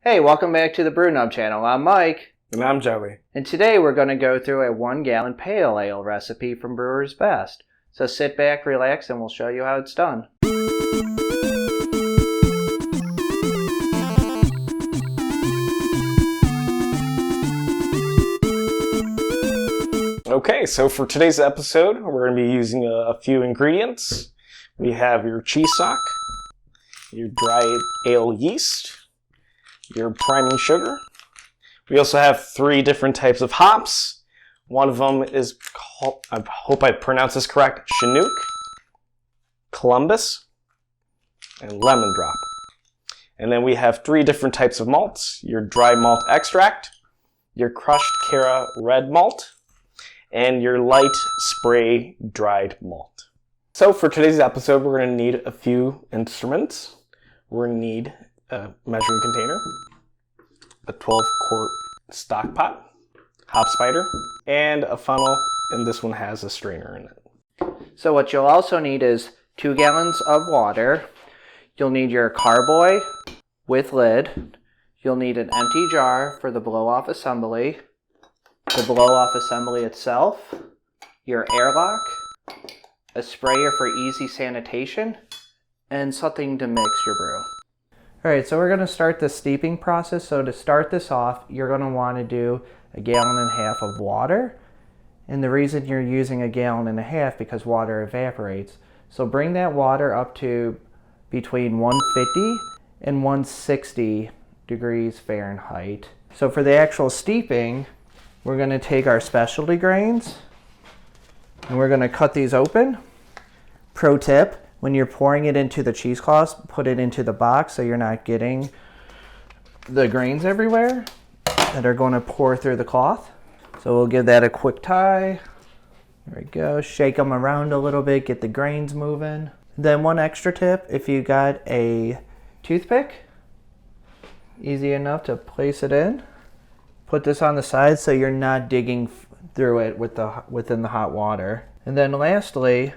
Hey, welcome back to the Brew Nub channel. I'm Mike. And I'm Joey. And today we're going to go through a 1-gallon pale ale recipe from Brewer's Best. So sit back, relax, and we'll show you how it's done. Okay, so for today's episode, we're going to be using a few ingredients. We have your cheese stock, your dry ale yeast, your priming sugar. We also have 3 different types of hops. One of them is called, I hope I pronounce this correct, Chinook, Columbus, and Lemon Drop. And then we have 3 different types of malts, your dry malt extract, your crushed Cara red malt, and your light spray dried malt. So for today's episode, we're going to need a few instruments. We're going to need a measuring container, a 12-quart stock pot, hop spider, and a funnel, and this one has a strainer in it. So what you'll also need is 2 gallons of water. You'll need your carboy with lid. You'll need an empty jar for the blow-off assembly, the blow-off assembly itself, your airlock, a sprayer for easy sanitation, and something to mix your brew. Alright, so we're going to start the steeping process. So to start this off, you're going to want to do 1.5 gallons of water. And the reason you're using 1.5 gallons because water evaporates. So bring that water up to between 150 and 160 degrees Fahrenheit. So for the actual steeping, we're going to take our specialty grains and we're going to cut these open. Pro tip, when you're pouring it into the cheesecloth, put it into the box so you're not getting the grains everywhere that are going to pour through the cloth. So we'll give that a quick tie. There we go. Shake them around a little bit, get the grains moving. Then one extra tip, if you got a toothpick, easy enough to place it in. Put this on the side so you're not digging through it within the hot water. And then lastly,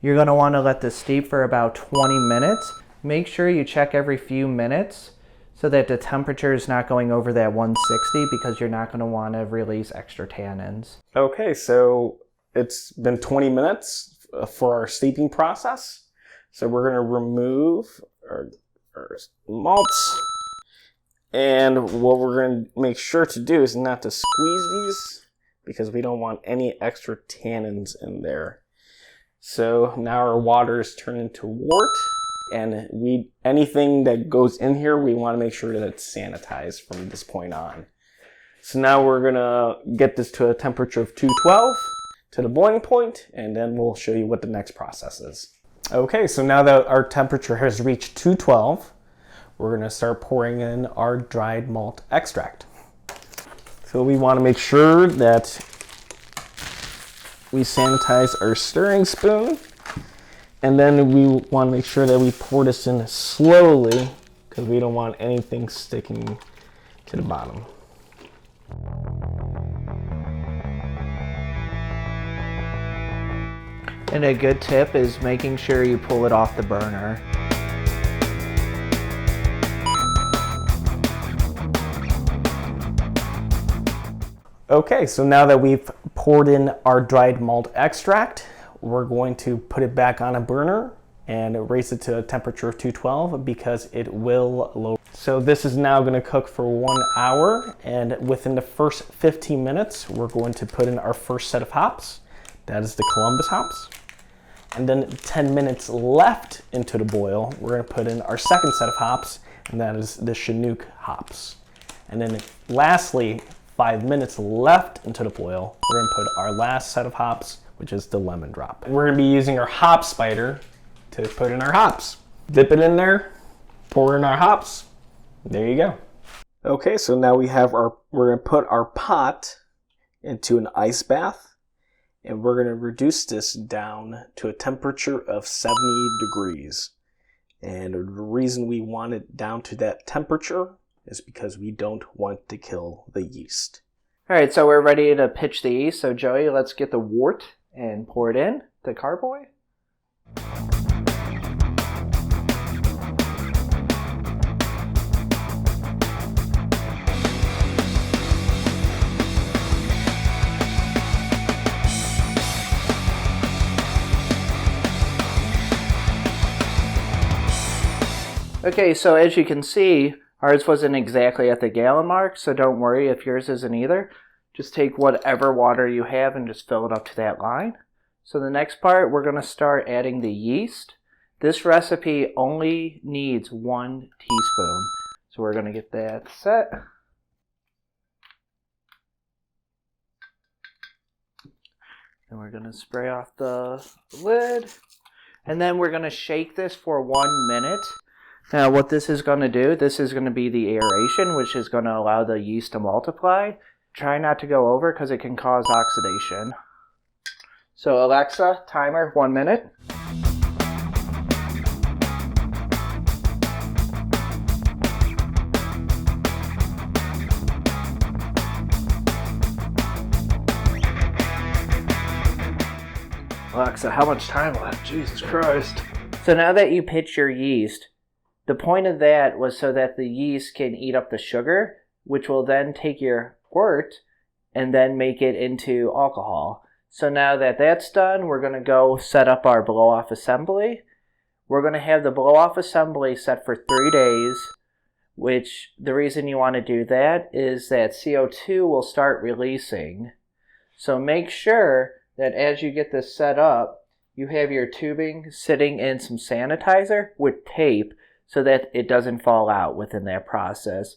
you're going to want to let this steep for about 20 minutes. Make sure you check every few minutes so that the temperature is not going over that 160 because you're not going to want to release extra tannins. Okay, so it's been 20 minutes for our steeping process. So we're going to remove our malts. And what we're going to make sure to do is not to squeeze these because we don't want any extra tannins in there. So now our water is turned into wort, and anything that goes in here, we want to make sure that it's sanitized from this point on. So now we're going to get this to a temperature of 212 to the boiling point, and then we'll show you what the next process is. Okay, so now that our temperature has reached 212, we're going to start pouring in our dried malt extract. So we want to make sure that we sanitize our stirring spoon, and then we want to make sure that we pour this in slowly because we don't want anything sticking to the bottom. And a good tip is making sure you pull it off the burner. Okay, so now that we've poured in our dried malt extract, we're going to put it back on a burner and raise it to a temperature of 212 because it will lower. So this is now going to cook for 1 hour, and within the first 15 minutes, we're going to put in our first set of hops. That is the Columbus hops. And then 10 minutes left into the boil, we're going to put in our second set of hops, and that is the Chinook hops. And then lastly, 5 minutes left into the boil, we're going to put our last set of hops, which is the Lemon Drop. We're going to be using our hop spider to put in our hops. Dip it in there, pour in our hops. There you go. Okay, so now we're going to put our pot into an ice bath, and we're going to reduce this down to a temperature of 70 degrees. And the reason we want it down to that temperature is because we don't want to kill the yeast. Alright, so we're ready to pitch the yeast. So Joey, let's get the wort and pour it in the carboy. Okay, so as you can see, ours wasn't exactly at the gallon mark, so don't worry if yours isn't either. Just take whatever water you have and just fill it up to that line. So the next part, we're going to start adding the yeast. This recipe only needs 1 teaspoon. So we're going to get that set. And we're going to spray off the lid. And then we're going to shake this for 1 minute. Now what this is going to do, this is going to be the aeration, which is going to allow the yeast to multiply. Try not to go over because it can cause oxidation. So Alexa, timer, 1 minute. Alexa, how much time left? Jesus Christ. So now that you pitch your yeast, the point of that was so that the yeast can eat up the sugar, which will then take your wort and then make it into alcohol. So now that that's done, we're going to go set up our blow-off assembly. We're going to have the blow-off assembly set for 3 days, which the reason you want to do that is that CO2 will start releasing. So make sure that as you get this set up, you have your tubing sitting in some sanitizer with tape so that it doesn't fall out within that process.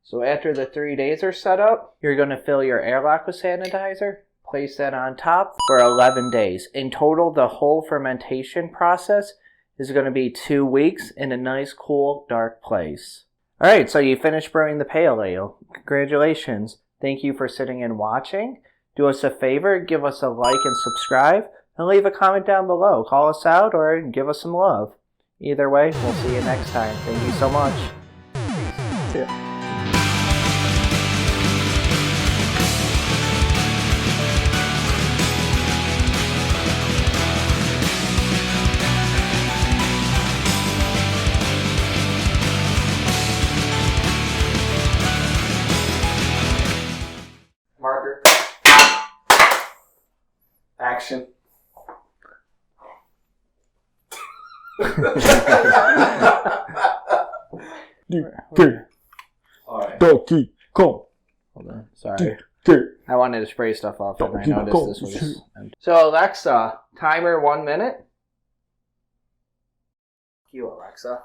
So after the 3 days are set up, you're going to fill your airlock with sanitizer, place that on top for 11 days. In total, the whole fermentation process is going to be 2 weeks in a nice, cool, dark place. Alright, so you finished brewing the pale ale. Congratulations. Thank you for sitting and watching. Do us a favor, give us a like and subscribe, and leave a comment down below. Call us out or give us some love. Either way, we'll see you next time. Thank you so much. See ya. Marker. Action. Alright. Donkey Kong. Hold on. Sorry. Okay. I wanted to spray stuff off and I noticed this was empty. So Alexa, timer 1 minute. You, Alexa.